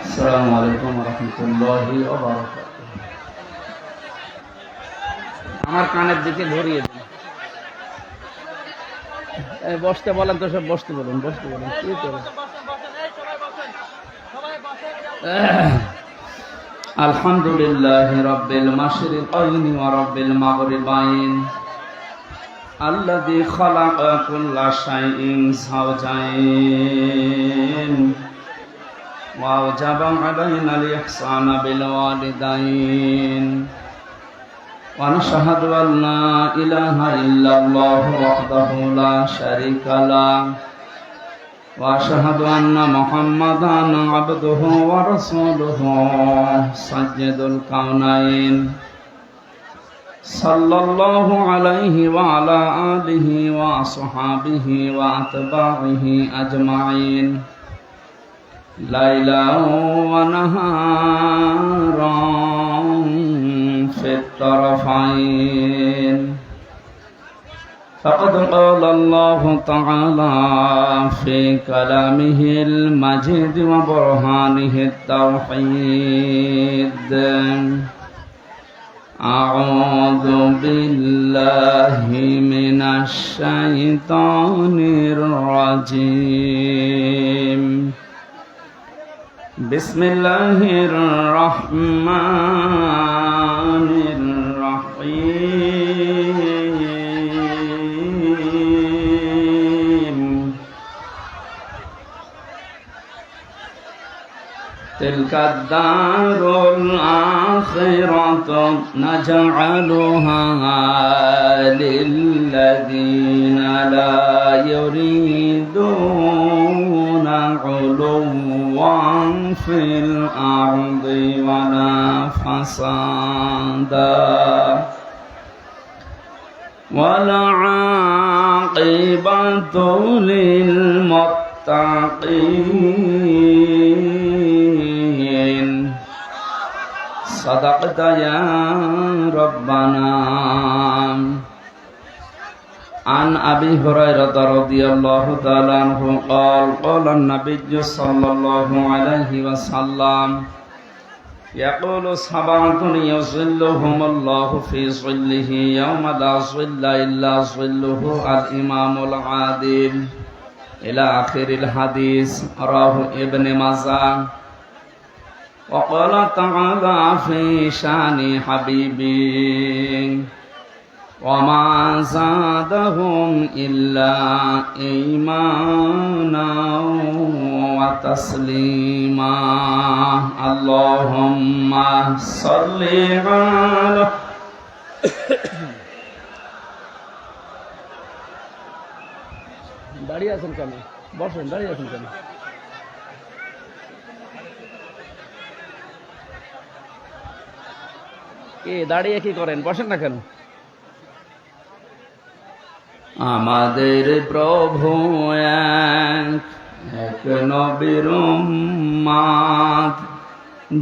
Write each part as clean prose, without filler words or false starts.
আসসালামু আলাইকুম ওয়া রাহমাতুল্লাহি ওয়া বারাকাতুহু। আমার কানের দিকে ধরিয়ে দিন। বসতে বলেন তো, সব বসতে বলুন, বসতে বলুন। কি করে? আলহামদুলিল্লাহি রাব্বিল মাশরিকাইনি ওয়া রাব্বিল মাগরিবাইন আল্লাযী খালাকা কুল্লা শাইইন যাওজাইন ওয়া আওজাবা আলাইনাল ইহসানা বিল ওয়ালিদাইন ওয়া নাশহাদু আল্লা ইলাহা ইল্লাল্লাহু ওয়াহদাহু লা শারীকা লাহু ওয়া আশহাদু আন্না মুহাম্মাদান আবদুহু ওয়া রাসূলুহু সাজ্জাদুল কাওনাইন সাল্লাল্লাহু আলাইহি ওয়া আলা আলিহি ওয়া আসহাবিহি ওয়া আতবাইহি আজমাইন লাইলান ওয়া নাহারান ফিত তারফাইন فقد قال الله تعالى في كلامه المجيد وبرهانه التوحيد أعوذ بالله من الشيطان الرجيم بسم الله الرحمن الرحيم تلك الدار الآخرة نجعلها للذين لا يريدون علوا في الأرض ولا فسادا والعاقبة للمتقين صدقت يا ربنا. عن أبي هريرة رضي الله تعالى عنه قال قال النبي صلى الله عليه وسلم يقول سبعة يظلهم الله في ظله يوم لا ظل إلا ظله الإمام العادل إلى آخر الحديث رواه ابن ماجه. وقال تعالى في شان حبيبي وما زادهم إلا إيمانا وتسليما اللهم صل على দাঁড়িয়ে আছেন কেন? বসেন, দাঁড়িয়ে আছেন কেন? দাঁড়িয়ে কি করেন? বসেন না কেন? আমাদের প্রভু এক নবীর উম্মত,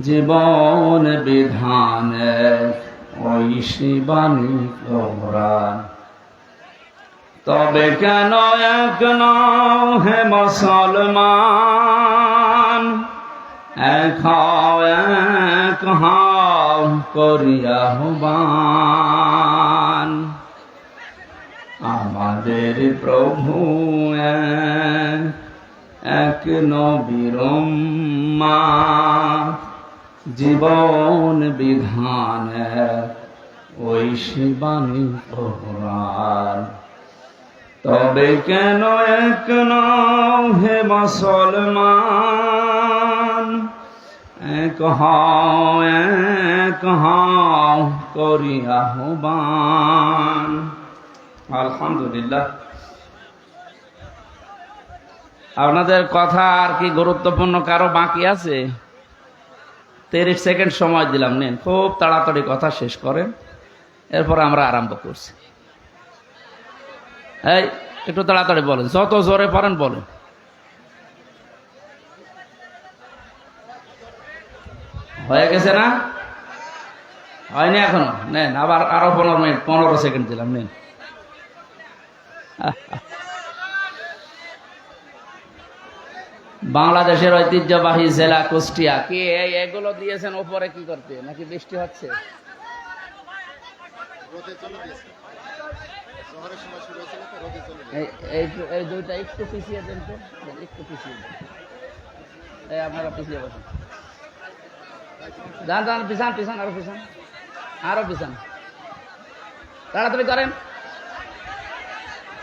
জীবন বিধান ঐশী বাণী কোরআন। তবে কেন এক নও হে মুসলমান, এক হও করিয়া আহ্বান। আমাদের প্রভু এক নবীর উম্মত, জীবন বিধান ঐশী বাণী কোরআন। তবে কেন এক নও হে মুসলমান, এক হও করি আহ্বান। আলহামদুলিল্লাহ। আপনাদের কথা আর কি গুরুত্বপূর্ণ কারো বাকি আছে? 30 সেকেন্ড সময় দিলাম, নেন, খুব তাড়াতাড়ি কথা শেষ করেন, এরপর আমরা আরম্ভ করছি। এই একটু তাড়াতাড়ি বলেন, যত জোরে পারেন বলেন। হয়ে গেছে না? হয়নি এখনো? নেন, আবার আরো 15 মিনিট, 15 সেকেন্ড দিলাম, নেন। বাংলাদেশের ঐতিহ্যবাহী জেলা কুষ্টিয়া। কি এগুলো দিয়েছেন ওপরে কি করতে, নাকি বৃষ্টি হচ্ছে? এই দুইটা একটু পিছিয়ে দেন তো, একটু পিছিয়ে দেন। এই আপনারা পিছিয়ে বসেন, যান যান পিছান পিছান, আরো পিছান, আরো পিছান, তাড়াতাড়ি করেন,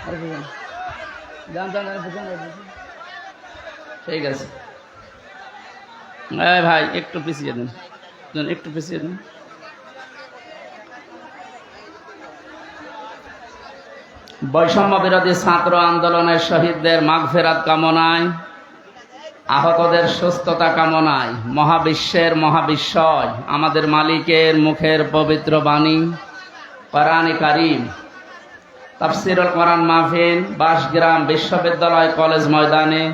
আরো পিছান, যান যান পিছান। ঠিক আছে ভাই, একটু পিছিয়ে দেন, একটু পিছিয়ে দেন। বৈষম্য বিরোধী ছাত্র আন্দোলনের শহীদদের মাগফিরাত কামনায়, আহতদের সুস্থতা কামনায়, মহাবিশ্বের মহাবিস্ময় আমাদের মালিকের মুখের পবিত্র বাণী কোরআনে কারীম তাফসীরুল কোরআন মাহফিল বাঁশগ্রাম বিশ্ববিদ্যালয় কলেজ ময়দানে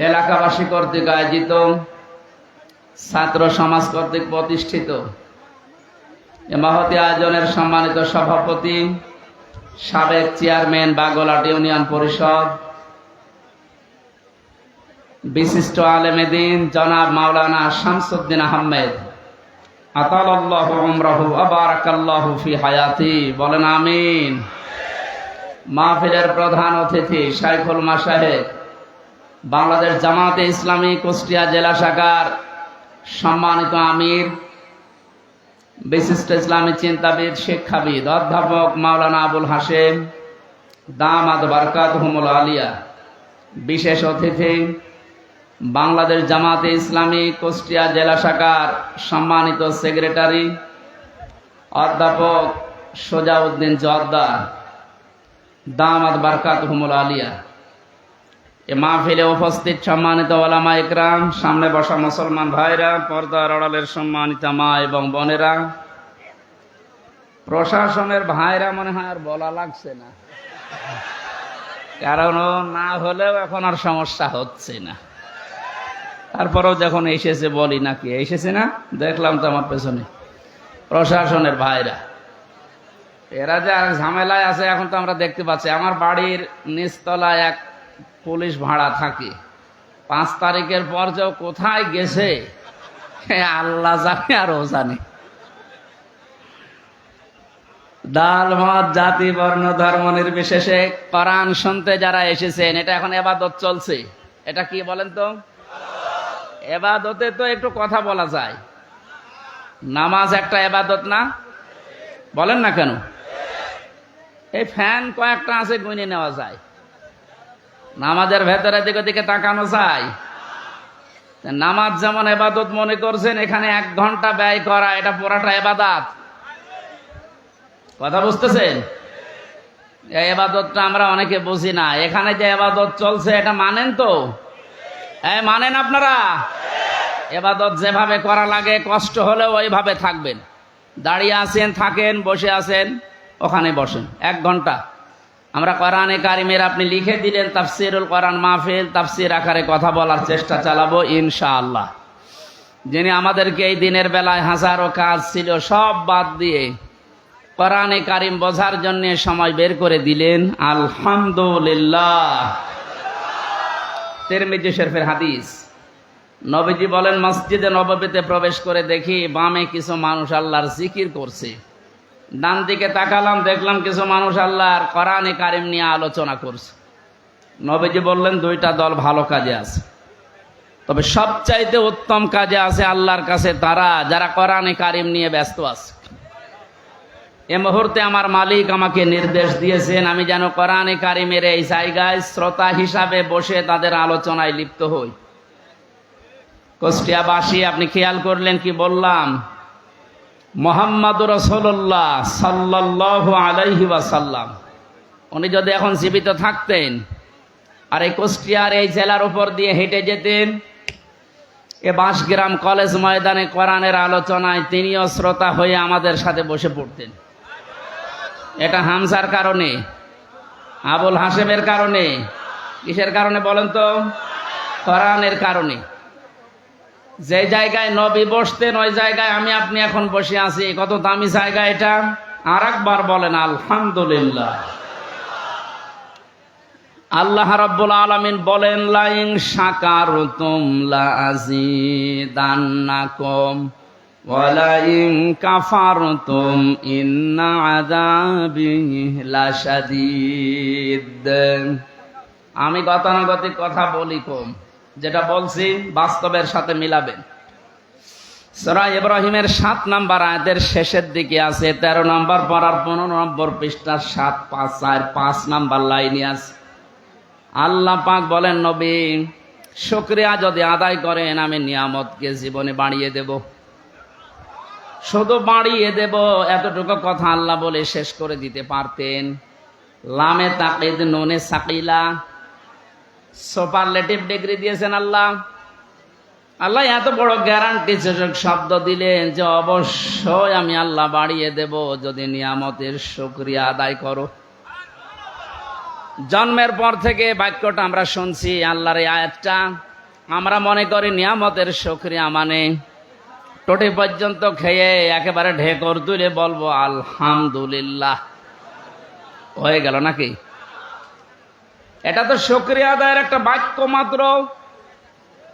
এলাকাবাসী কর্তৃক আয়োজিত, ছাত্র সমাজ কর্তৃক প্রতিষ্ঠিত এ মহতী আয়োজনের সম্মানিত সভাপতি, সাবেক চেয়ারম্যান বাগলাট ইউনিয়ন পরিষদ, বিশিষ্ট আলেমে দ্বীন জনাব মাওলানা শামসুদ্দিন আহমেদ আতালাল্লাহু উমরাহু ওয়া বারাকাল্লাহু ফি হায়াতি, বলেন আমিন। মাহফিলের প্রধান অতিথি শাইখুল মাশায়েখ বাংলাদেশ জামাতে ইসলামী কুষ্টিয়া জেলা শাখার সম্মানিত আমির, বিশিষ্ট ইসলামী চিন্তাবিদ শিক্ষাবিদ অধ্যাপক মাওলানা আবুল হাশেম দামাত বারকাতুহুমুল আলিয়া, বিশেষ অতিথি বাংলাদেশ জামাতে ইসলামী কুষ্টিয়া জেলা শাখার সম্মানিত সেক্রেটারি অধ্যাপক সোজাউদ্দিন জর্দার দামাত বারকাতুহুমুল আলিয়া, এ মাহফিলে উপস্থিত সম্মানিত ওলামা ইকরাম, সামনে বসা মুসলমান ভাইরা, পর্দার আড়ালের সম্মানিত মা এবং বোনেরা, প্রশাসনের ভাইরা, মনে হয় আর বলা লাগছে না, কারণ না হলেও এখন আর সমস্যা হচ্ছে না। তারপরেও যখন এসেছে বলি নাকি, এসেছে না, দেখলাম তো আমার পেছনে প্রশাসনের ভাইরা, এরা যে আর ঝামেলায় আছে এখন তো আমরা দেখতে পাচ্ছি। আমার বাড়ির নিচতলায় এক পুলিশ ভাড়া থাকে, 5 তারিখের পর যে কোথায় গেছে আল্লাহ জানে আর ও জানে। ডাল মত জাতি বর্ণ ধর্ম নির্বিশেষে কোরআন শুনতে যারা এসেছেন, এটা এখন ইবাদত চলছে। এটা কি বলেন তো? ইবাদতে তো একটু কথা বলা যায়, নামাজ একটা ইবাদত না? বলেন না কেন? এই ফ্যান কয়েকটা আছে, গুনে নেওয়া যায়। নামাজের ভেতরে দিকে দিকে তাকানো যায়? নামাজ যেমন ইবাদত মনে করছেন, এখানে 1 ঘন্টা ব্যয় করা এটা পুরাটা ইবাদত। কথা বুঝতেছেন? এই ইবাদতটা আমরা অনেকে বুঝি না। এখানে যে ইবাদত চলছে এটা মানেন তো? মানেন আপনারা? ইবাদত যেভাবে করা লাগে, কষ্ট হলেও ওইভাবে থাকবেন। দাঁড়িয়ে আছেন থাকেন, বসে আছেন ওখানে বসেন। 1 ঘন্টা আমরা কোরআনে কারিমের, আপনি লিখে দিলেন তাফসীরুল কোরআন মাহফিল, তাফসীর আকারে কথা বলার চেষ্টা চালাবো ইনশাআল্লাহ। যিনি আমাদেরকে এই দিনের বেলায় হাজারো কাজ ছিল সব বাদ দিয়ে কোরআনে কারিম বোঝার জন্য সময় বের করে দিলেন, আলহামদুলিল্লাহ। তিরমিজি শরীফের হাদিস, নবীজি বলেন, মসজিদে নববীতে প্রবেশ করে দেখি বামে কিছু মানুষ আল্লাহর জিকির করছে, ডান দিকে তাকালাম দেখলাম কিছু মানুষ আল্লাহর কোরআনে কারিম নিয়ে আলোচনা করছে। নবীজি বললেন 2টা দল ভালো কাজে আছে, তবে সবচাইতে উত্তম কাজে আছে আল্লাহর কাছে তারা যারা কোরআনে কারিম নিয়ে ব্যস্ত আছে। এ মুহূর্তে আমার মালিক আমাকে নির্দেশ দিয়েছেন আমি যেন কোরআনে কারিমের এই জায়গায় শ্রোতা হিসাবে বসে তাদের আলোচনায় লিপ্ত হই। কুষ্টিয়াবাসী, আপনি খেয়াল করলেন কি বললাম? মুহাম্মাদুর রাসূলুল্লাহ সাল্লাল্লাহু আলাইহি ওয়াসাল্লাম, উনি যদি এখন জীবিত থাকতেন আর এই কুষ্টিয়ার এই জেলার উপর দিয়ে হেঁটে যেতেন, এ বাঁশগ্রাম কলেজ ময়দানে কোরআনের আলোচনায় তিনিও শ্রোতা হয়ে আমাদের সাথে বসে পড়তেন। এটা হামজার কারণে, আবুল হাশেমের কারণে, কিসের কারণে বলেন তো? কোরআনের কারণে। যে জায়গায় নবী বসতেন ওই জায়গায় আমি আপনি এখন বসে আছি, কত দামি জায়গা এটা। আর একবার বলেন আলহামদুলিল্লাহ। আল্লাহ রাব্বুল আলামিন বলেন, লাইন শাকারতুম লাযীদান্নাকুম ওয়া লাইন কাফারতুম ইন্না আযাবি লাশাদীদ। আমি গতানুগতিক কথা বলি কম, যেটা বলছি বাস্তবের সাথে মিলাবেন। সূরা ইব্রাহিমের 7 নম্বর আয়াতের শেষের দিকে আছে, 13 নম্বর পারার 15 নম্বর পৃষ্ঠা 7, 5, 4, 5 নম্বর লাইনে আছে। আল্লাহ পাক বলেন, নবী শুকরিয়া যদি আদায় করেন আমি নিয়ামতকে জীবনে বাড়িয়ে দেব, শুধু বাড়িয়ে দেব। এতটুকু কথা আল্লাহ বলে শেষ করে দিতে পারতেন। লামে তাকিদ নুনে সাকিলা, সুপারলেটিভ ডিগ্রি দিয়েছেন আল্লাহ। আল্লাহ এত বড় গ্যারান্টি সূচক শব্দ দিলেন যে অবশ্যই আমি আল্লাহ বাড়িয়ে দেব যদি নিয়ামতের শুকরিয়া আদায় করো। জন্মের পর থেকে বাক্যটা আমরা শুনছি, আল্লাহর এই আয়াতটা। আমরা মনে করি নিয়ামতের শুকরিয়া মানে টোটি পর্যন্ত খেয়ে একেবারে ঢেকর তুলে বলবো আলহামদুলিল্লাহ, হয়ে গেল নাকি? এটা তো শুকরিয়া আদায়ের একটা বাক্য মাত্র।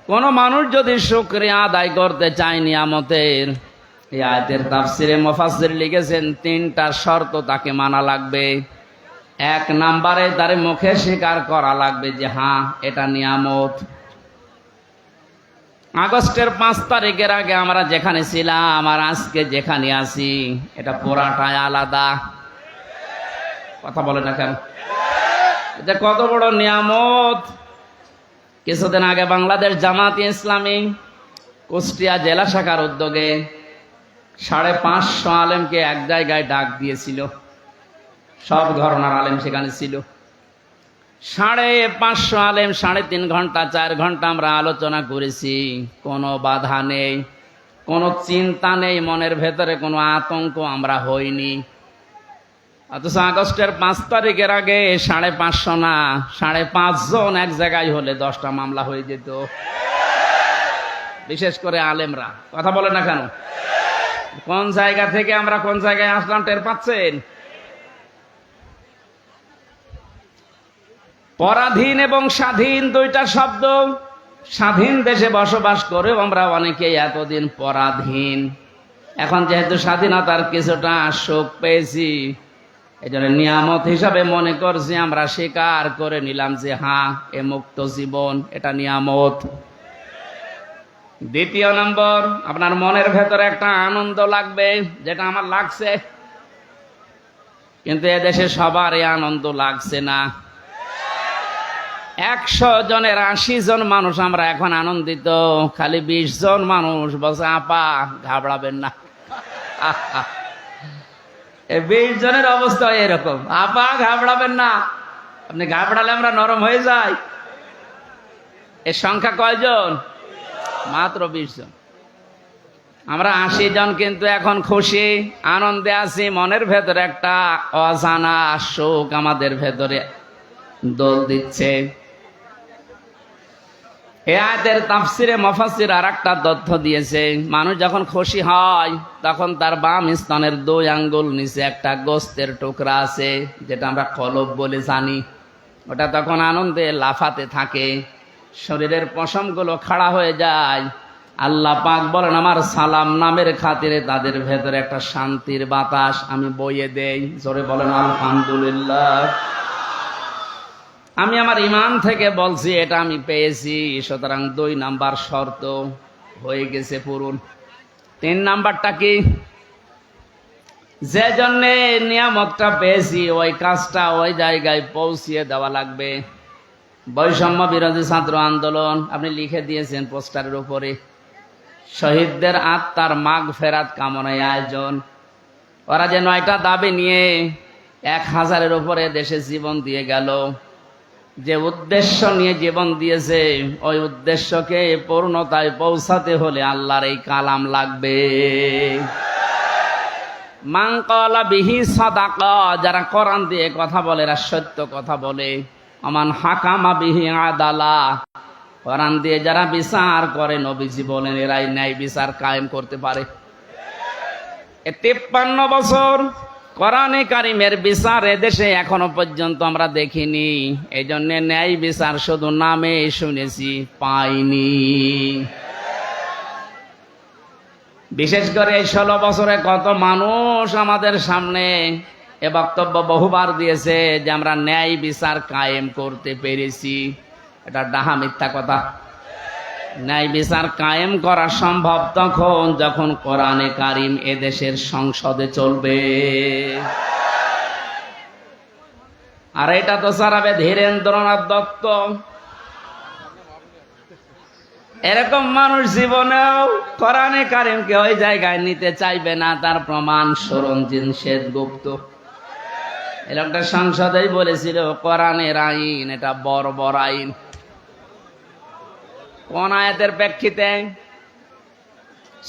কোন মানুষ যদি শুকরিয়া আদায় করতে চায় নিয়ামতের, এই আয়াতের তাফসিরে মুফাসসির লিখেছেন 3টা শর্ত তাকে মানা লাগবে। 1 নম্বরে তার মুখে স্বীকার করা লাগবে যে হ্যাঁ এটা নিয়ামত। আগস্টের 5 তারিখের আগে আমরা যেখানে ছিলাম আর আজকে যেখানে আছি এটা পুরাটাই আলাদা। কথা বলে না কেন? এটা কত বড় নিয়ামত। কিছুদিন আগে বাংলাদেশ জামাতে ইসলামী কুষ্টিয়া জেলা শাখার উদ্যোগে 550 আলেমকে এক জায়গায় ডাক দিয়েছিল। সব ঘরানার আলেম সেখানে ছিল। 550 আলেম 3.5 ঘন্টা 4 ঘন্টা আমরা আলোচনা করেছি। কোনো বাধা নেই, কোনো চিন্তা নেই, মনের ভেতরে কোনো আতঙ্ক আমরা হইনি। অথচ আগস্টের 5 তারিখের আগে 550 না 5.5 জন এক জায়গায় হলে 10টা মামলা হয়ে যেত। বিশেষ করে আলেমরা। কথা বলে না কেন? কোন জায়গা থেকে আমরা কোন জায়গায় আসলাম টের পাচ্ছেন? পরাধীন এবং স্বাধীন 2টা শব্দ। স্বাধীন দেশে বসবাস করে আমরা অনেকেই এতদিন পরাধীন। এখন যেহেতু স্বাধীনতার কিছুটা সুখ পেয়েছি, এই জন্য নিয়ামত হিসাবে মনে করছি, আমরা স্বীকার করে নিলাম যে হ্যাঁ এ মুক্ত জীবন, এটা নিয়ামত। 2 নম্বর, আপনার মনের ভেতরে একটা আনন্দ লাগবে, যেটা আমার লাগছে। কিন্তু এদেশে সবার এই আনন্দ লাগছে না। 100 জনের 80 জন মানুষ আমরা এখন আনন্দিত, খালি 20 জন মানুষ বলছে আপা ঘাবড়াবেন না। এই 20 জনের অবস্থা এরকম, আপা ঘাবড়াবেন না। আপনি ঘাবড়ালে আমরা নরম হয়ে যাই। এর সংখ্যা কয়জন? মাত্র 20 জন। আমরা 80 জন কিন্তু এখন খুশি, আনন্দে আছি। মনের ভেতরে একটা অজানা সুখ আমাদের ভেতরে দোল দিচ্ছে। এই আয়াতের তাফসিরে মুফাসসির আরেকটা তথ্য দিয়েছে, মানুষ যখন খুশি হয় তখন তার বাম স্তনের 2 আঙ্গুল নিচে একটা গোস্তের টুকরা আছে, যেটা আমরা কলব বলে জানি। ওটা তখন আনন্দে লাফাতে থাকে, শরীরের পশমগুলো খাড়া হয়ে যায়। আল্লাহ পাক বলেন আমার সালাম নামের খাতিরে তাদের ভেতরে একটা শান্তির বাতাস আমি বইয়ে দেই। জোরে বলেন আলহামদুলিল্লাহ। আমি আমার ঈমান থেকে বলছি এটা আমি পেয়েছি, সুতরাং 2 নাম্বার শর্ত হয়ে গেছে পূরণ। 3 নাম্বারটা কি? যে জন্যে নিয়ামতটা পেয়েছি ওই কাজটা ওই জায়গায় পৌঁছিয়ে দেওয়া লাগবে। বৈষম্য বিরোধী ছাত্র আন্দোলন আপনি লিখে দিয়েছেন পোস্টারের উপরে, শহীদদের আত্মার মাগফেরাত কামনায় আয়োজন। ওরা যে 9টা দাবি নিয়ে 1000-এর উপরে দেশে জীবন দিয়ে গেল, যে উদ্দেশ্য নিয়ে জীবন দিয়েছে ওই উদ্দেশ্যকে পূর্ণতায় পৌঁছাতে হলে আল্লাহর এই কালাম লাগবে। মান ক্বালা বিহি সাদাকা, যারা কোরআন দিয়ে কথা বলে এরা সত্য কথা বলে। আমান হাকামা বিহি আদালা, কোরআন দিয়ে যারা বিচার করে নবীজি বলেন এরাই ন্যায় বিচার কায়েম করতে পারে। 53 বছর কোরআনে কারিমের বিচার এদেশে এখনো পর্যন্ত আমরা দেখিনি। এই জন্য ন্যায় বিচার শুধু নামে শুনেছি, পাইনি। বিশেষ করে 16 বছরে কত মানুষ আমাদের সামনে এ বক্তব্য বহুবার দিয়েছে যে আমরা ন্যায় বিচার কায়েম করতে পেরেছি। এটা ডাহা মিথ্যা কথা। ন্যায় বিচার কায়েম করা সম্ভব তখন যখন কোরআনে কারিম এদেশের সংসদে চলবে। আর এটা তো চালাবে ধীরেন্দ্রনাথ দত্ত। এরকম মানুষ জীবনেও কোরআনে কারিমকে ওই জায়গায় নিতে চাইবে না। তার প্রমাণ সরঞ্জিত সেনগুপ্ত। এই লোকটা সংসদেই বলেছিল কোরআনের আইন এটা বর্বর আইন। কোন আয়াতের প্রেক্ষিতে?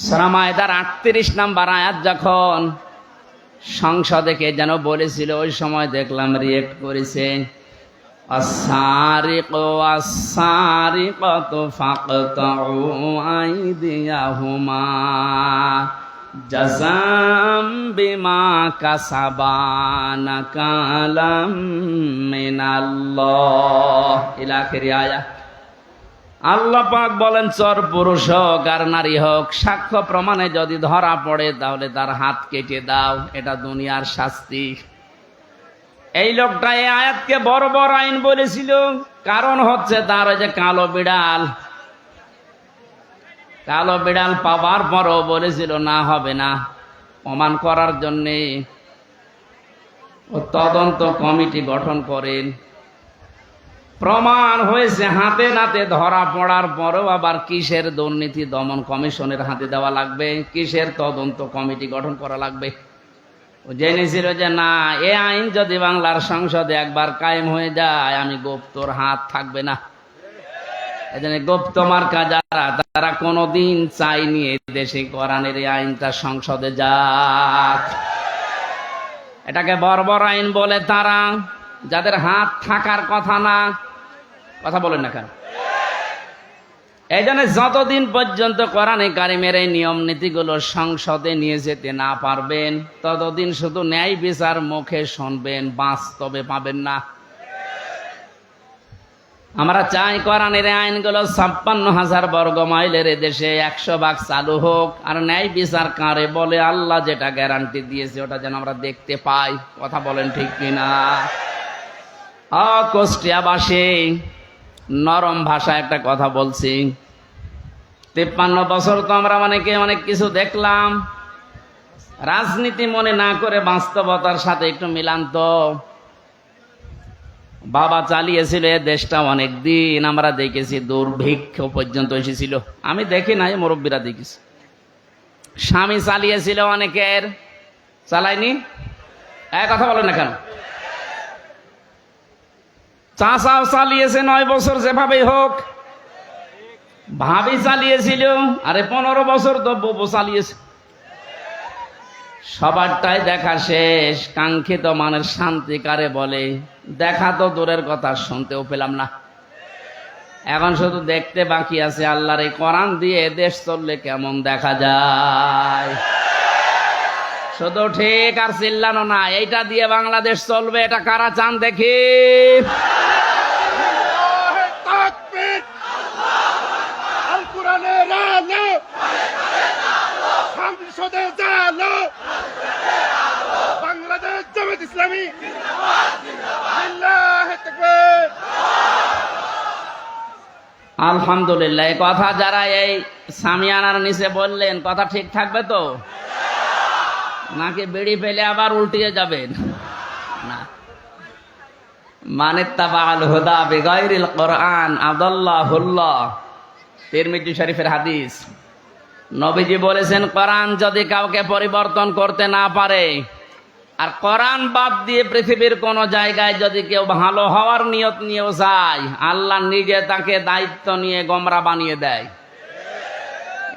সূরা মায়দার 38 নম্বর আয়াত যখন সংসদে কে যেন বলেছিল, ওই সময় দেখলাম রিয়েক্ট করেছে, আস-সারিকু ওয়াস-সারিকাতু ফাকতাউ আইদিয়াহুমা জাযাম বিমা কাসাবা নাকালাম মিনাল্লাহ ইলা আখিরি আয়াত। আল্লাহ পাক বলেন, চর পুরুষ হোক আর নারী হোক, সাক্ষ্য প্রমাণে যদি ধরা পড়ে তাহলে তার হাত কেটে দাও। এটা দুনিয়ার শাস্তি। এই লোকটা এই আয়াতকে বড় বড় আইন বলেছিল। কারণ হচ্ছে তার ওই যে কালো বিড়াল পাওয়ার পরও বলেছিল না, হবে না। প্রমাণ করার জন্যে তদন্ত কমিটি গঠন করেন। প্রমাণ হয়েছে, হাতে নাতে ধরা পড়ার পরেও আবার কিসের দুর্নীতি দমন কমিশনের হাতে দেওয়া লাগবে, কিসের তদন্ত কমিটি গঠন করা লাগবে। ও জেনেছিল যে না, এ আইন যদি বাংলার সংসদে একবার কায়েম হয়ে যায়, আমি গুপ্তর হাত থাকবে না। এজন্য গুপ্ত মার্কা যারা, তারা কোনোদিন চাইনি এই দেশে কোরআনের এই আইনটা সংসদে যাক। এটাকে বর্বর আইন বলে তারা, যাদের হাত থাকার কথা না। কথা বলেন না কেন? এই জন্য যতদিন পর্যন্ত কোরআনে কারিমের এই নিয়ম নীতিগুলো সংসদে নিয়ে যেতে না পারবেন, ততদিন শুধু ন্যায় বিচার মুখে শুনবেন, বাস্তবে পাবেন না। আমরা চাই কোরআনের আইনগুলো 56,000 বর্গ মাইলের দেশে 100 ভাগ চালু হোক। আর ন্যায় বিচার কারে বলে, আল্লাহ যেটা গ্যারান্টি দিয়েছে ওটা যেন আমরা দেখতে পাই। কথা বলেন ঠিক কিনা? কুষ্টিয়াবাসী নরম ভাষায় একটা কথা বলছি। 53 বছর তো আমরা অনেক কিছু দেখলাম। রাজনীতি মনে না করে বাস্তবতার সাথে একটু মিলান তো। বাবা চালিয়েছিল এ দেশটা অনেক দিন, আমরা দেখেছি দুর্ভিক্ষ পর্যন্ত এসেছিল। আমি দেখি নাই, মুরব্বীরা দেখেছি। স্বামী চালিয়েছিল, অনেকের চালায়নি। কথা বলেন না কেন? চাচাও চালিয়েছে 9 বছর, যেভাবেই হোক। ভাবি চালিয়েছিল, আরে 15 বছর তো বউ চালিয়েছে। সবারটাই দেখা শেষ। কাঙ্ক্ষিত মানের শান্তি কারে বলে? দেখা তো দূরের কথা, শুনতেও পেলাম না। এখন শুধু দেখতে বাকি আছে আল্লাহর এই কোরআন দিয়ে দেশ চললে কেমন দেখা যায়। শুধু ঠিক আর চিল্লানো না, এইটা দিয়ে বাংলাদেশ চলবে, এটা কারা চান দেখি? বাংলাদেশ জামাত ইসলামী। আলহামদুলিল্লাহ। এই কথা যারা এই সামিয়ানার নিচে বললেন, কথা ঠিক থাকবে তো নাকি বিড়ি ফেলে আবার উল্টিয়ে যাবেন? না। মানিত্তাবাল হুদা বিগাইরিল কোরআন আদাল্লাহুল্লাহ। তিরমিজি শরীফের হাদিস। নবীজি বলেছেন, কোরআন যদি কাউকে পরিবর্তন করতে না পারে, আর কোরআন বাদ দিয়ে পৃথিবীর কোন জায়গায় যদি কেউ ভালো হওয়ার নিয়ত নিয়েও যায়, আল্লাহ নিজে তাকে দায়িত্ব নিয়ে গোমরা বানিয়ে দেয়।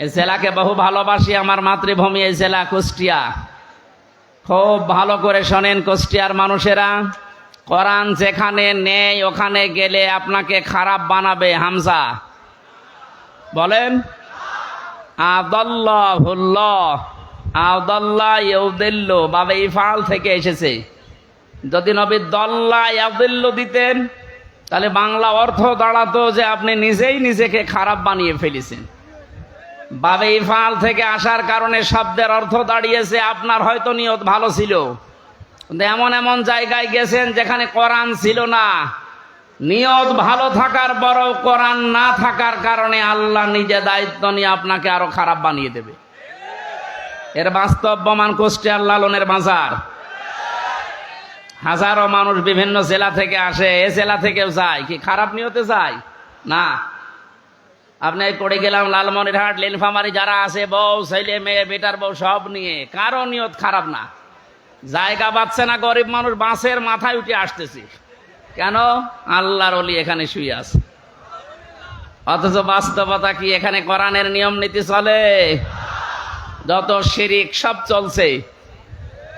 এই জেলাকে বহু ভালোবাসি, আমার মাতৃভূমি এই জেলা কুষ্টিয়া। খুব ভালো করে শোনেন কুষ্টিয়ার মানুষেরা, কোরআন যেখানে নেই ওখানে গেলে আপনাকে খারাপ বানাবে। হামজা বলেন, আদাল্লাহুল্লাহ আদাল্লা ইউদিল্লু বাবে ইফাল থেকে এসেছে। যদি নবী দল্লা ইয়াদিল্লু দিতেন তাহলে বাংলা অর্থ দাঁড়াতো যে আপনি নিজেই নিজেকে খারাপ বানিয়ে ফেলেছেন। বাবে ইফাল থেকে আসার কারণে শব্দের অর্থ দাঁড়িয়েছে আপনার হয়তো নিয়ত ভালো ছিল, কিন্তু এমন এমন জায়গায় গেছেন যেখানে কোরআন ছিল না। নিয়ত ভালো থাকার বড় কোরআন না থাকার কারণে আল্লাহ নিজে দায়িত্ব নিয়ে আপনাকে আরো খারাপ বানিয়ে দেবে। এর বাস্তব প্রমাণ কুষ্টিয়ার লালনের বাজার। হাজারো মানুষ বিভিন্ন জেলা থেকে আসে, এ জেলা থেকেও যায়, কি খারাপ নিয়তে যায় না। আপনি পড়ে গেলাম লালমনিরহাট, নীলফামারী যারা আছে, বউ ছেলে মেয়ে বেটার বউ সব নিয়ে, কারো নিয়ত খারাপ না। জায়গা পাচ্ছে না, গরিব মানুষ বাসের মাথায় উঠে আসতেছে, কেন? আল্লাহর ওলি এখানে শুয়ে আছে। অথচ বাস্তবতা কি? এখানে কোরআনের নিয়ম নীতি চলে, যত শিরিক সব চলছে।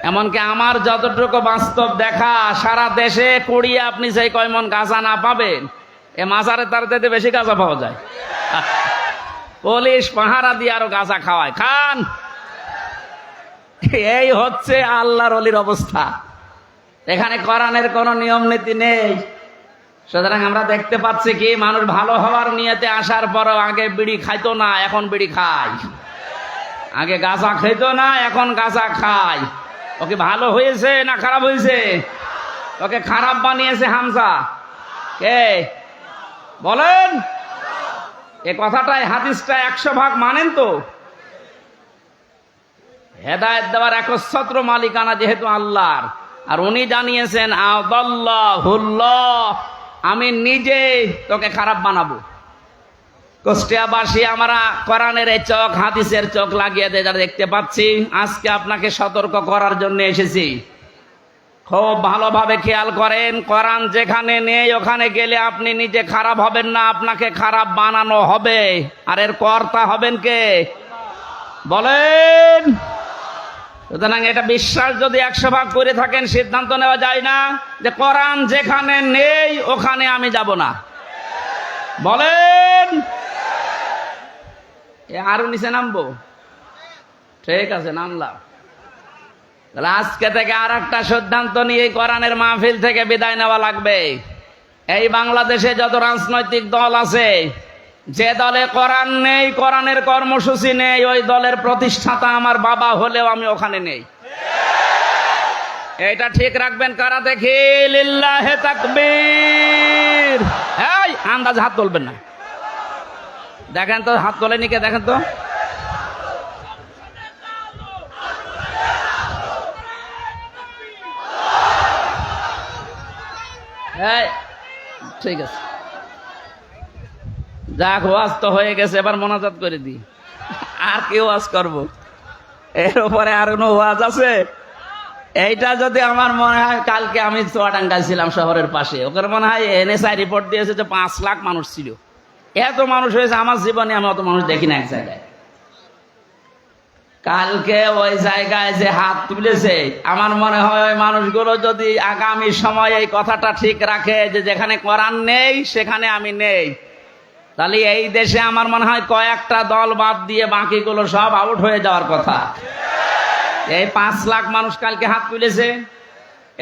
এমনকি আমার যতটুকু বাস্তব দেখা, সারা দেশে কুড়িয়ে আপনি যে কয় মন গাঁজা না পাবেন, এ মাজারে তার চাইতে বেশি গাঁজা পাওয়া যায়। পুলিশ পাহারা দিয়ে আরো গাঁজা খাওয়ায়, খান। এই হচ্ছে আল্লাহর ওলির অবস্থা। এখানে কোরআনের কোনো নিয়ম নীতি নেই। সুতরাং আমরা দেখতে পাচ্ছি কি, মানুষ ভালো হওয়ার নিয়তে আসার পরও আগে বিড়ি খাইতো না, এখন বিড়ি খায়। আগে গাঁজা খাইতো না, এখন গাঁজা খায়। ওকে ভালো হয়েছে না খারাপ হয়েছে? ওকে খারাপ বানিয়েছে হামজা কে? বলেন। এ কথাটাই, হাদিসটা 100 ভাগ মানেন তো? হেদায়েত দেওয়ার একচ্ছত্র মালিকানা যেহেতু আল্লাহর, আর উনি জানিয়েছেন আদাল্লাহুল্লাহ, আমি নিজে তোকে খারাপ বানাবো। কুষ্টিয়াবাসী আমরা কোরআনের এই চোখ, হাদিসের চোখ লাগিয়ে দিয়ে যারা দেখতে পাচ্ছি, আজকে আপনাকে সতর্ক করার জন্য এসেছি। খুব ভালোভাবে খেয়াল করেন, কোরআন যেখানে নেই ওখানে গেলে আপনি নিজে খারাপ হবেন না, আপনাকে খারাপ বানানো হবে। আর এর কর্তা হবেন কে? বলেন। সুতরাং এটা বিশ্বাস যদি 100 ভাগ করে থাকেন, সিদ্ধান্ত নেওয়া যায় না যে কোরআন যেখানে নেই ওখানে আমি যাব না। বলেন। আরো নিচে নামবো? ঠিক আছে, নামলাম। তাহলে আজকে থেকে আর একটা সিদ্ধান্ত নিয়ে কোরআনের মাহফিল থেকে বিদায় নেওয়া লাগবে। এই বাংলাদেশে যত রাজনৈতিক দল আছে, যে দলে কোরআন নেই, কোরআনের কর্মসূচি নেই, ওই দলের প্রতিষ্ঠাতা আমার বাবা হলেও আমি ওখানে নেই। এটা ঠিক রাখবেন। কারা দেখি? লিল্লাহে তাকবীর। এই আন্দাজ হাত তুলবেন না। দেখেন তো, হাত তোলেনি কে? দেখেন তো। ঠিক আছে, যাক, ওয়াজ তো হয়ে গেছে, এবার মোনাজাত করে দিই। আর কি ওয়াজ করব? এর উপরে আর কোনো ওয়াজ আছে? এইটা যদি আমার মনে হয়, কালকে আমি চুয়াডাঙ্গায় ছিলাম শহরের পাশে, ওখানে মনে হয় NSI রিপোর্ট দিয়েছে যে 5 লাখ মানুষ ছিল। এত মানুষ হয়েছে, আমার জীবনে আমি অত মানুষ দেখি না এক জায়গায়। কালকে ওই জায়গায় যে হাত তুলেছে, আমার মনে হয় ওই মানুষগুলো যদি আগামী সময়ে এই কথাটা ঠিক রাখে যে যেখানে কোরআন নেই সেখানে আমি নেই, তাহলে এই দেশে আমার মনে হয় কয়েকটা দল বাদ দিয়ে বাকিগুলো সব আউট হয়ে যাওয়ার কথা। এই 5 লাখ মানুষ কালকে হাত তুলেছে,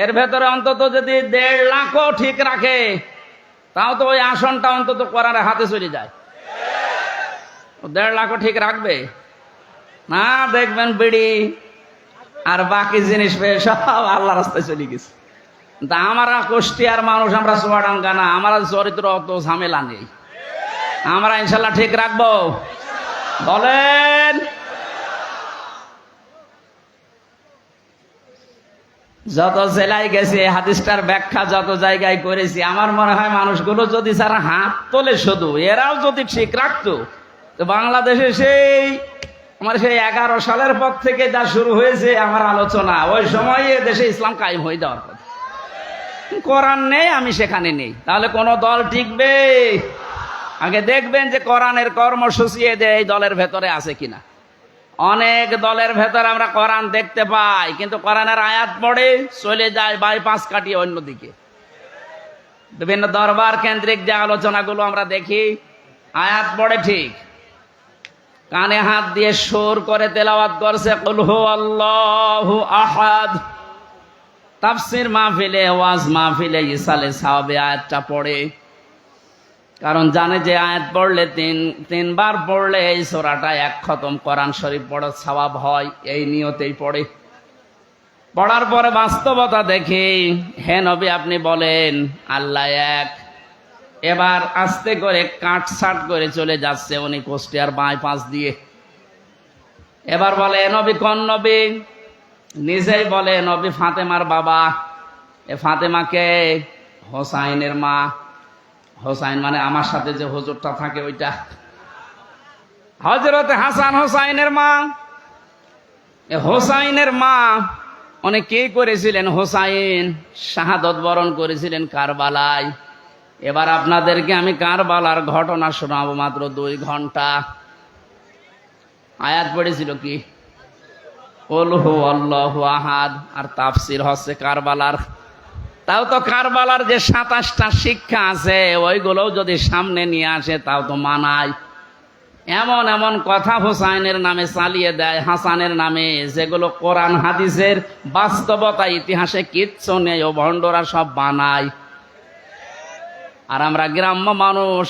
এর ভেতরে অন্তত যদি 1.5 লাখও ঠিক রাখে, তাও তো ওই আসনটা অন্তত কোরআনের হাতে চলে যায়। 1.5 লাখও ঠিক রাখবে না, দেখবেন বিড়ি আর বাকি জিনিস পেয়ে সব আল্লাহ রাস্তায় চলে গেছে। তা আমরা কুষ্টিয়ার মানুষ, আমরা চুয়াডাঙ্গা না, আমরা চরিত্র অত ঝামেলা নেই, আমরা ইনশাল্লাহ ঠিক রাখবো। বলেন। যত জেলায় গেছে, হাদিসটার ব্যাখ্যা যত জায়গায় করেছি, আমার মনে হয় মানুষগুলো যদি সারা হাত তোলে শুধু, এরাও যদি ঠিক রাখতো, তো বাংলাদেশে আমার সেই 11 সালের পর থেকে যা শুরু হয়েছে আমার আলোচনা, ওই সময় দেশে ইসলাম কায়েম হয়ে যাওয়ার কথা। কোরআন নেই, আমি সেখানে নেই, তাহলে কোন দল টিকবে? আগে দেখবেন যে কোরআনের কর্মসূচি এই দলের ভেতরে আছে কিনা। অনেক দলের ভেতরে আমরা কোরআন দেখতে পাই, কিন্তু কোরআনের আয়াত পড়ে চলে যায় বাইপাস কাটিয়ে অন্যদিকে। বিভিন্ন দরবার কেন্দ্রিক যে আলোচনাগুলো আমরা দেখি, আয়াত পড়ে ঠিক, কানে হাত দিয়ে সুর করে তেলাওয়াত করছে কুল হুয়াল্লাহু আহাদ। তাফসীর মাহফিলে, ওয়াজ মাহফিলে ইসালে সাওয়াবে আয়াতটা পড়ে, কারণ জানে যে আয়াত পড়লে তিনবার পড়লে এই সূরাটা এক খতম কোরআন শরীফ পড়ার সওয়াব হয়, এই নিয়তেই পড়ে। পড়ার পরে বাস্তবতা দেখি, হে নবী আপনি বলেন আল্লাহ এক। এবার আস্তে করে কাটছাট করে চলে যাচ্ছে উনি কুষ্টিয়ার বাইপাস দিয়ে। এবার বলে নবী কোন নবী? নিজেই বলে নবী ফাতেমার বাবা। এ ফাতেমাকে হোসাইনের মা। হোসাইন মানে আমার সাথে যে হুজুরটা থাকে ওইটা, হযরতে হাসান হোসাইনের মা। এ হোসাইনের মা উনি কে করেছিলেন? হোসাইন শাহাদত বরণ করেছিলেন কারবালায়। এবার আপনাদেরকে আমি কারবালার ঘটনা শোনাবো মাত্র 2 ঘন্টা। আয়াত পড়েছিল কি? কুল হুয়াল্লাহু আহাদ, আর তাফসীর হচ্ছে কারবালার। তাও তো কারবালার যে 27টা শিক্ষা আছে ওইগুলোও যদি সামনে নিয়ে আসে তাও তো মানায়। এমন এমন কথা হোসাইনের নামে চালিয়ে দেয়, হাসানের নামে, যেগুলো কোরআন হাদিসের বাস্তবতা ইতিহাসে কিচ্ছু নেই, ও ভণ্ডরা সব বানায়। আর আমরা গ্রাম্য মানুষ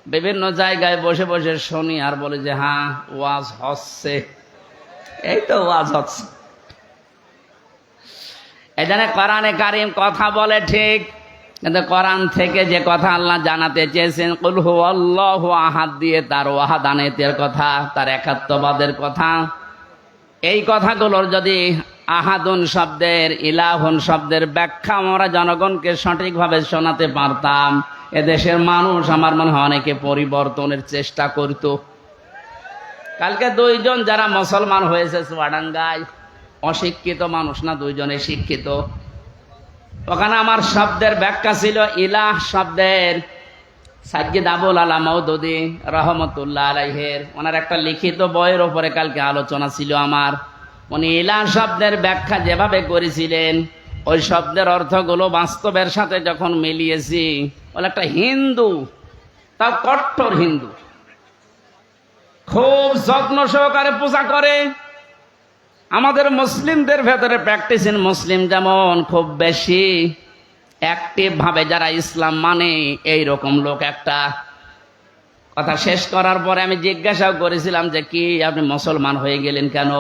বিভিন্ন জায়গায় বসে বসে শুনি আর বলি যে হ্যাঁ ওয়াজ হচ্ছে, এই তো ওয়াজ হচ্ছে। এই জন্য কোরআনে কারিম কথা বলে ঠিক, কিন্তু কোরআন থেকে যে কথা আল্লাহ জানাতে চেয়েছেন কুল হুয়াল্লাহু আহাদ দিয়ে তার ওয়াহাদানিয়তের কথা, তার একাত্মবাদের কথা, এই কথাগুলোর যদি আহাদুন শব্দের, ইলাহুন শব্দের ব্যাখ্যা আমরা জনগণকে সঠিকভাবে শোনাতে পারতাম, এদেশের মানুষ আমার মনে হয় অনেকে পরিবর্তনের চেষ্টা করত। কালকে 2 জন যারা মুসলমান হয়েছে চুয়াডাঙ্গায়, অশিক্ষিত মানুষ না, 2 জনে শিক্ষিত। ওখানে আমার শব্দের ব্যাখ্যা ছিল ইলাহ শব্দের সাজ্জিদ আবুল আলা মওদুদি রহমতুল্লাহ আলাইহের, ওনার একটা লিখিত বইয়ের ওপরে কালকে আলোচনা ছিল আমার। উনি ইলাহ শব্দের ব্যাখ্যা যেভাবে করেছিলেন, ওই শব্দের অর্থগুলো বাস্তবের সাথে যখন মিলিয়েছি, বলে একটা হিন্দু, তাও কট্টর হিন্দু, খুব যত্ন সহকারে পূজা করে। আমাদের মুসলিমদের ভেতরে প্র্যাকটিসিং মুসলিম যেমন খুব বেশি অ্যাক্টিভ ভাবে যারা ইসলাম মানে, এই রকম লোক একটা। কথা শেষ করার পরে আমি জিজ্ঞাসাও করেছিলাম যে কি আপনি মুসলমান হয়ে গেলেন কেন?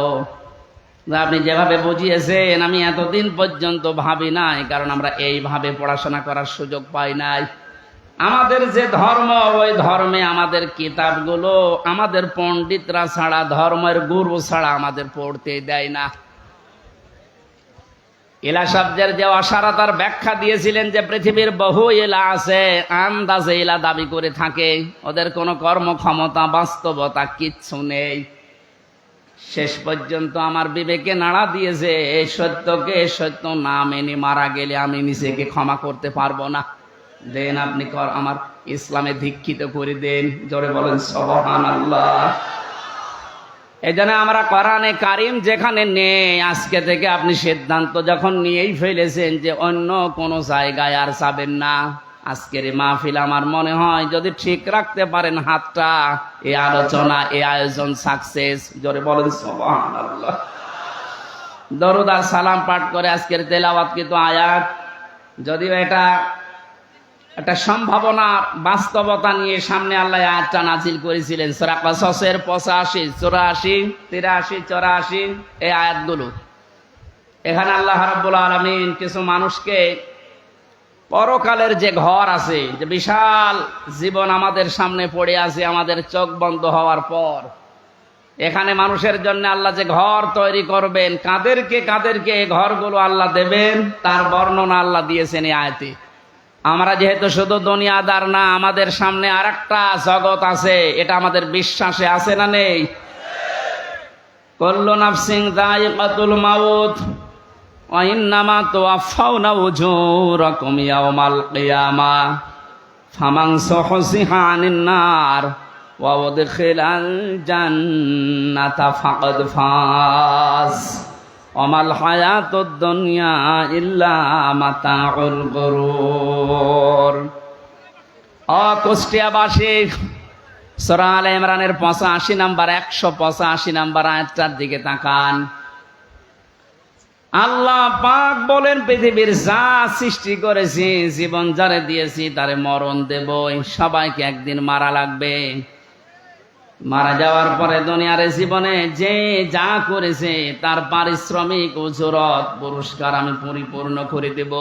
আপনি যেভাবে বুঝিয়েছেন আমি এতদিন পর্যন্ত ভাবি নাই, কারণ আমরা এইভাবে পড়াশোনা করার সুযোগ পাই নাই। আমাদের যে ধর্ম, ওই ধর্মে আমাদের কিতাবগুলো আমাদের পণ্ডিতরা ছাড়া, ধর্মের গুরু ছাড়া আমাদের পড়তে দেয় না। ইলা শব্দের যে অসারতার ব্যাখ্যা দিয়েছিলেন যে পৃথিবীর বহু ইলা আছে, আন্দাজে ইলা দাবি করে থাকে, ওদের কোনো কর্মক্ষমতা বাস্তবতা কিচ্ছু নেই। শেষ পর্যন্ত আমার বিবেকে নাড়া দিয়েছে, এই সত্যকে সত্য না মেনে মারা গেলে আমি নিজেকে ক্ষমা করতে পারবো না। দেন আপনি আমার ইসলামে দীক্ষিত করে দেন, জোরে বলেন সুবহানাল্লাহ। এই জন্য আমরা কোরআনে কারিম যেখানে নেই, আজকে থেকে আপনি সিদ্ধান্ত যখন নিয়েই ফেলেছেন যে অন্য কোনো জায়গায় আর যাবেন না, আজকের এই মাহফিল আমার মনে হয় যদি ঠিক রাখতে পারেন হাতটা, এই আলোচনা, এই আয়োজন সাকসেস। জোরে বলেন সুবহানাল্লাহ। দরুদ আর সালাম পাঠ করে আজকের তেলাওয়াতকৃত আয়াত, যদিও এটা একটা সম্ভাবনা বাস্তবতা নিয়ে সামনে আল্লাহ আয়াতটা নাজিল করেছিলেন সূরা কসসের 85, 84, 83, 84 এই আয়াতগুলো। এখানে আল্লাহ রাব্বুল আলামিন কিছু মানুষকে পরকালের যে ঘর আছে, যে বিশাল জীবন আমাদের সামনে পড়ে আছে আমাদের চোখ বন্ধ হওয়ার পর, এখানে মানুষের জন্য আল্লাহ যে ঘর তৈরি করবেন, কাদেরকে কাদেরকে এই ঘরগুলো আল্লাহ দেবেন তার বর্ণনা আল্লাহ দিয়েছেন এই আয়াতে। আমরা যেহেতু শুধু দুনিয়াদার না, আমাদের সামনে আরেকটা জগৎ আছে, এটা আমাদের বিশ্বাসে আছে না নেই? কুল্লু নাফসিন যায়িকাতুল মাউত ওয়া ইন্নামা তুওয়াফাউনা উজুরাকুম ইয়াওমাল কিয়ামাহ ফামান যুহজিহা আনিন নার ওয়া উদখিলাল জান্নাতা ফাকাদ ফাজ ওমাল হায়াতুদ দুনিয়া ইল্লা মাতাউল গুরুর। কুষ্টিয়াবাসী, সূরা আলে ইমরানের 85 নাম্বার 185 নাম্বার আয়াতটার দিকে তাকান। আল্লাহ পাক বলেন, পৃথিবীর যা সৃষ্টি করেছি, জীবন যারে দিয়েছি তারে মরণ দেব। সবাইকে একদিন মারা লাগবে। মারা যাওয়ার পরে দুনিয়ার জীবনে যে যা করেছে তার পারিশ্রমিক উজরত পুরস্কার আমি পরিপূর্ণ করে দেব।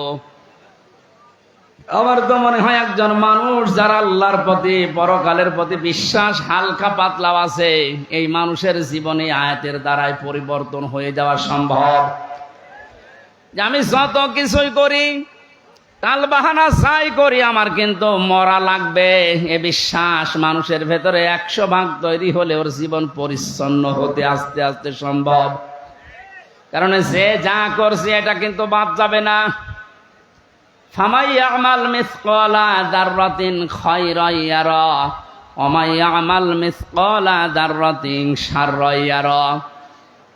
আমার তো মনে হয় একজন মানুষ যারা আল্লাহর প্রতি পরকালের প্রতি বিশ্বাস হালকা পাতলাও আছে, এই মানুষের জীবনে আয়াতের দ্বারাই পরিবর্তন হয়ে যাওয়া সম্ভব। যে আমি যত কিছুই করি, টাল বাহানা যাই করি, আমার কিন্তু মরা লাগবে, এ বিশ্বাস মানুষের ভেতরে 100 ভাগ তৈরি হলে ওর জীবন পরিচ্ছন্ন হতে আস্তে আস্তে সম্ভব। কারণ যে যা করছে এটা কিন্তু বাদ যাবে না। ফামাই ইয়ামাল মিসকালা যাররাতিন খায়রান ইয়ারা ওয়া মান ইয়ামাল মিসকালা যাররাতিন শাররান ইয়ারা।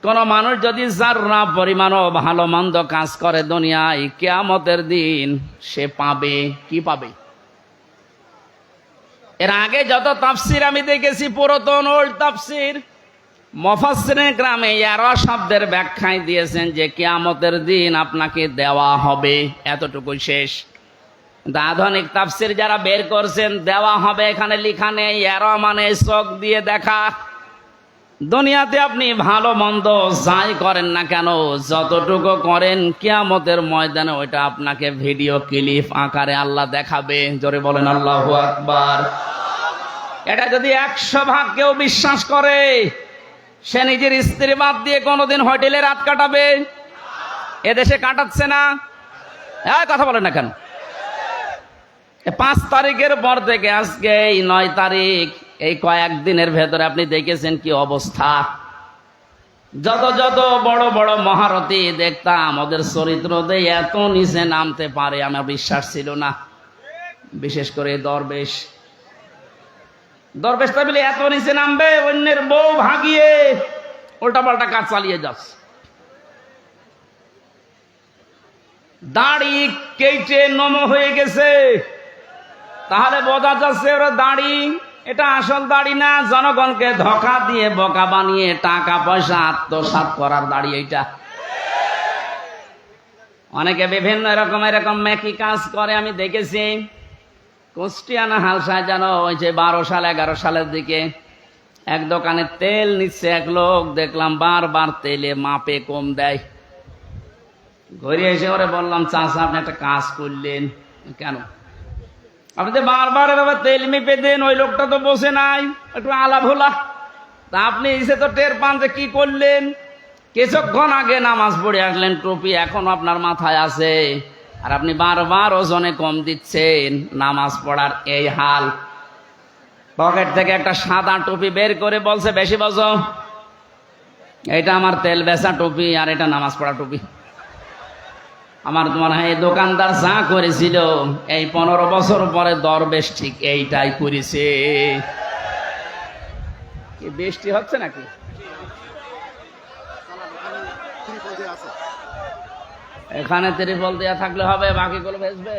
কোন মানুষ যদি যাররা পরিমাণও ভালো মন্দ কাজ করে দুনিয়ায়, কিয়ামতের দিন সে পাবে। কি পাবে? এর আগে যত তাফসির আমি দেখেছি, পুরাতন ওল্ড তাফসির, মুফাসসিরে গ্রামে ইয়ারা শব্দের ব্যাখ্যায় দিয়েছেন যে কিয়ামতের দিন আপনাকে দেওয়া হবে, এতটুকুই শেষ। আধুনিক তাফসির যারা বের করছেন, দেওয়া হবে এখানে লেখা নেই। ইয়ারা মানে চোখ দিয়ে দেখা। দুনিয়াতে আপনি ভালো মন্দ যাই করেন না কেন, যতটুকু করেন, কিয়ামতের ময়দানে ওইটা আপনাকে ভিডিও ক্লিপ আকারে আল্লাহ দেখাবে। জোরে বলেন আল্লাহু আকবার। এটা যদি 100 ভাগ কেউ বিশ্বাস করে, সে নিজের স্ত্রী বাদ দিয়ে কোনোদিন হোটেলে রাত কাটাবে? এদেশে কাটাচ্ছে না? কথা বলেন না কেন? 5 তারিখের পর থেকে আজকে এই 9 তারিখ, এই কয়েকদিনের ভেতরে আপনি দেখেছেন কি অবস্থা। যত যত বড় বড় মহারথী দেখতাম, ওদের চরিত্র দিয়ে এত নিচে নামতে পারে আমার বিশ্বাস ছিল না। বিশেষ করে দরবেশ তাহলে এত নিচে নামবে, অন্যের বউ ভাগিয়ে উল্টাপাল্টা কাজ চালিয়ে যাচ্ছে। দাড়ি কেটে নম হয়ে গেছে, তাহলে বোঝা যাচ্ছে ওরা দাড়ি, এটা আসল দাড়ি না, জনগণকে ধোঁকা দিয়ে বোকা বানিয়ে টাকা পয়সা আত্মসাৎ করার দাড়ি এইটা। অনেকে বিভিন্ন এরকম মেকি কাজ করে আমি দেখেছি। কুষ্টিয়ানা হালসায় যেন ওই যে 12 সাল 11 সালের দিকে এক দোকানে তেল নিচ্ছে এক লোক, দেখলাম বারবার তেলে মাপে কম দেয়। ঘুরে এসে ওরে বললাম, চাচা আপনি একটা কাজ করলেন কেন? আপনি তো বারবার এভাবে তেল মেপে দেন, ওই লোকটা তো বসে নাই, একটু আলা ভোলা। তা আপনি এসে তো টের পান যে কি করলেন। কিছুক্ষণ আগে নামাজ পড়ে আসলেন, টুপি এখনো আপনার মাথায় আছে, আর আপনি বারবার ওজনে কম দিচ্ছেন। নামাজ পড়ার এই হাল। পকেট থেকে একটা সাদা টুপি বের করে বলছে, বেশি বোঝো, এটা আমার তেল বেচা টুপি আর এটা নামাজ পড়া টুপি। আমার মনে হয় এই দোকানদার যা করেছিল, এই 15 বছর পরে দরবেশ ঠিক এইটাই করেছে। কি বৃষ্টি হচ্ছে নাকি? এখানে ত্রিপল দেয়া থাকলে হবে, বাকিগুলো ভেসবে।